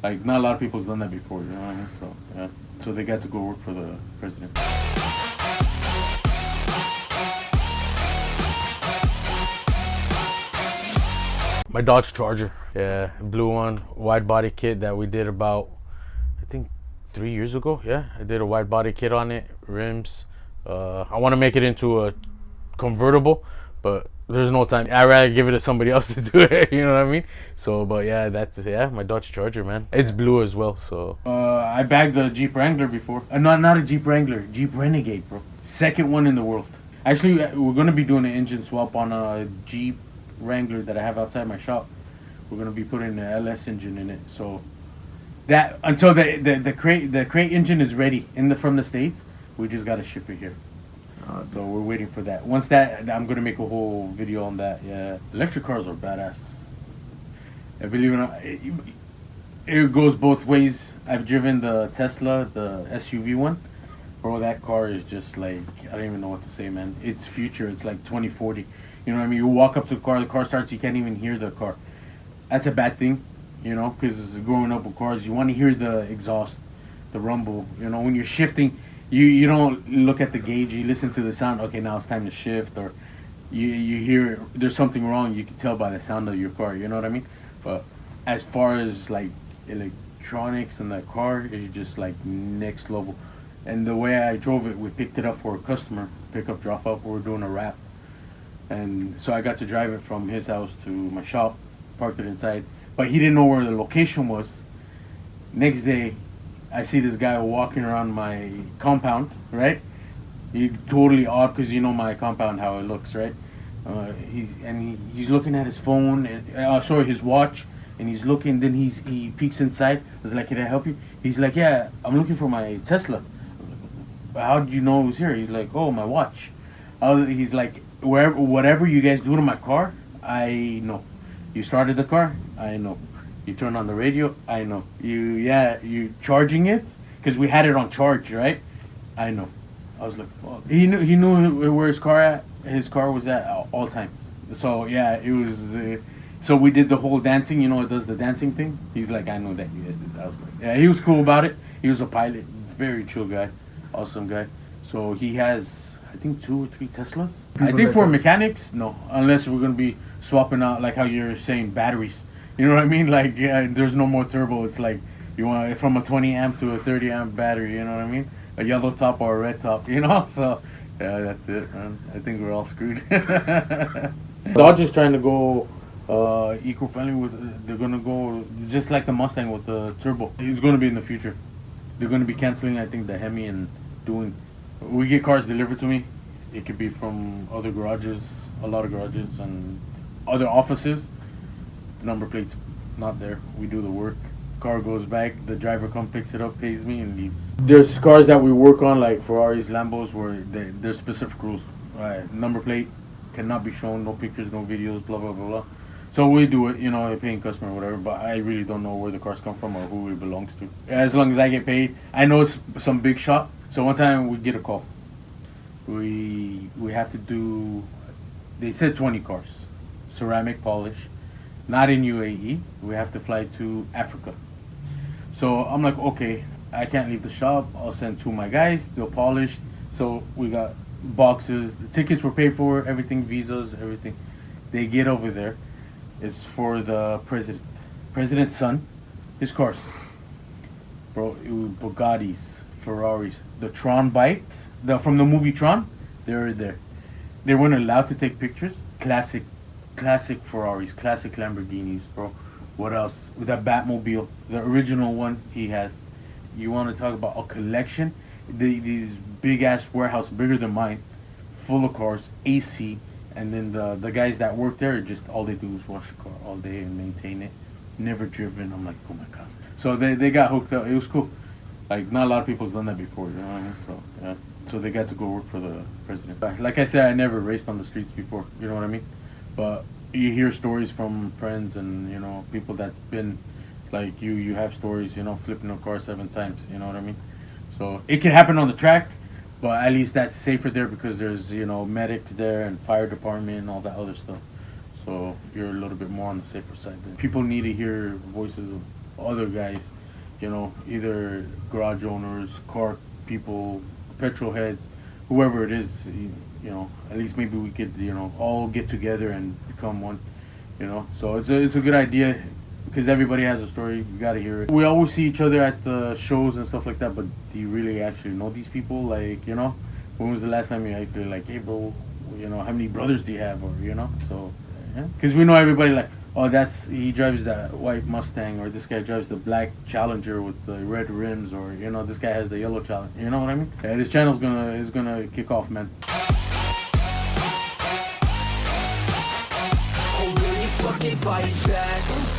Like, not a lot of people's done that before, you know what I mean? So, yeah. So they got to go work for the president. My Dodge Charger. Yeah, blue one, wide body kit that we did about, I think, 3 years ago. Yeah, I did a wide body kit on it, rims. I want to make it into a convertible, but there's no time. I'd rather give it to somebody else to do it. You know what I mean? So, but yeah, that's my Dodge Charger, man. It's blue as well. So, I bagged the Jeep Wrangler before. Not a Jeep Wrangler, Jeep Renegade, bro. Second one in the world. Actually, we're gonna be doing an engine swap on a Jeep Wrangler that I have outside my shop. We're gonna be putting an LS engine in it. So that until the crate engine is ready from the States, we just gotta ship it here. So we're waiting for that. Once that, I'm gonna make a whole video on that. Yeah, electric cars are badass. I believe it or not, it goes both ways. I've driven the Tesla, the SUV one. Bro, that car is just like, I don't even know what to say, man. It's future. It's like 2040. You know what I mean? You walk up to the car starts, you can't even hear the car. That's a bad thing, you know, because growing up with cars, you want to hear the exhaust, the rumble. You know, when you're shifting, you don't look at the gauge, you listen to the sound. Okay, now it's time to shift, or you hear there's something wrong. You can tell by the sound of your car. You know what I mean? But as far as like electronics in the car, is just like next level. And the way I drove it, we picked it up for a customer, pick up, drop up. We were doing a wrap, and so I got to drive it from his house to my shop, parked it inside. But he didn't know where the location was. Next day, I see this guy walking around my compound, right? He totally odd because you know my compound how it looks, right? He's looking at his phone, and, sorry, his watch, and he's looking. Then he peeks inside. I was like, "Can I help you?" He's like, "Yeah, I'm looking for my Tesla." How did you know it was here? He's like, "Oh, my watch." He's like, whatever you guys do to my car, I know. You started the car, I know. You turned on the radio, I know. You charging it because we had it on charge, right? I know. I was like, fuck. He knew where his car at. His car was at all times. So yeah, it was. So we did the whole dancing. You know, it does the dancing thing. He's like, I know that you guys did that. I was like, yeah, he was cool about it. He was a pilot, very chill guy, awesome guy. So he has, I think, 2 or 3 Teslas. I think for mechanics, no, unless we're gonna be swapping out, like how you're saying, batteries. You know what I mean? Like, yeah, there's no more turbo. It's like you want it from a 20 amp to a 30 amp battery. You know what I mean? A yellow top or a red top. You know? So yeah, that's it, man. I think we're all screwed. Dodge is trying to go eco-friendly with. They're gonna go just like the Mustang with the turbo. It's gonna be in the future. They're gonna be canceling, I think, the Hemi and doing. We get cars delivered to me. It could be from other garages, a lot of garages, and other offices. Number plates not there. We do the work. Car goes back. The driver comes, picks it up, pays me, and leaves. There's cars that we work on, like Ferraris, Lambos, where there's specific rules. Number plate cannot be shown. No pictures, no videos. Blah blah blah blah. So we do it, you know, a paying customer or whatever. But I really don't know where the cars come from or who it belongs to. As long as I get paid, I know it's some big shop. So one time we get a call. We have to do. They said 20 cars, ceramic polish, not in UAE. We have to fly to Africa. So I'm like, okay, I can't leave the shop. I'll send 2 of my guys. They'll polish. So we got boxes. The tickets were paid for. Everything, visas, everything. They get over there. It's for the president's son, his cars. Bro, it was Bugattis, Ferraris, the Tron bikes, from the movie Tron. They're there. They weren't allowed to take pictures. Classic Ferraris, classic Lamborghinis, bro. What else? With that Batmobile, the original one he has. You want to talk about a collection? These big ass warehouse, bigger than mine, full of cars, AC, and then the guys that work there, just all they do is wash the car all day and maintain it. Never driven. I'm like, oh my god. So they got hooked up. It was cool. Like, not a lot of people's done that before, you know what I mean? So yeah. So they got to go work for the president. Like I said, I never raced on the streets before. You know what I mean? But you hear stories from friends and, you know, people that's been like you have stories, you know, flipping a car 7 times. You know what I mean? So it can happen on the track, but at least that's safer there because there's, you know, medics there and fire department and all that other stuff. So you're a little bit more on the safer side there. People need to hear voices of other guys, either garage owners, car people, petrol heads, whoever it is, at least maybe we could, all get together and become one, So it's a good idea because everybody has a story. You got to hear it. We always see each other at the shows and stuff like that, but do you really actually know these people? Like, when was the last time you actually like, hey, bro, how many brothers do you have? Or, so, yeah. Because we know everybody like, oh, he drives that white Mustang, or this guy drives the black Challenger with the red rims, or, this guy has the yellow Challenger. You know what I mean? Yeah, this channel is gonna kick off, man. Oh, will you fucking fight back?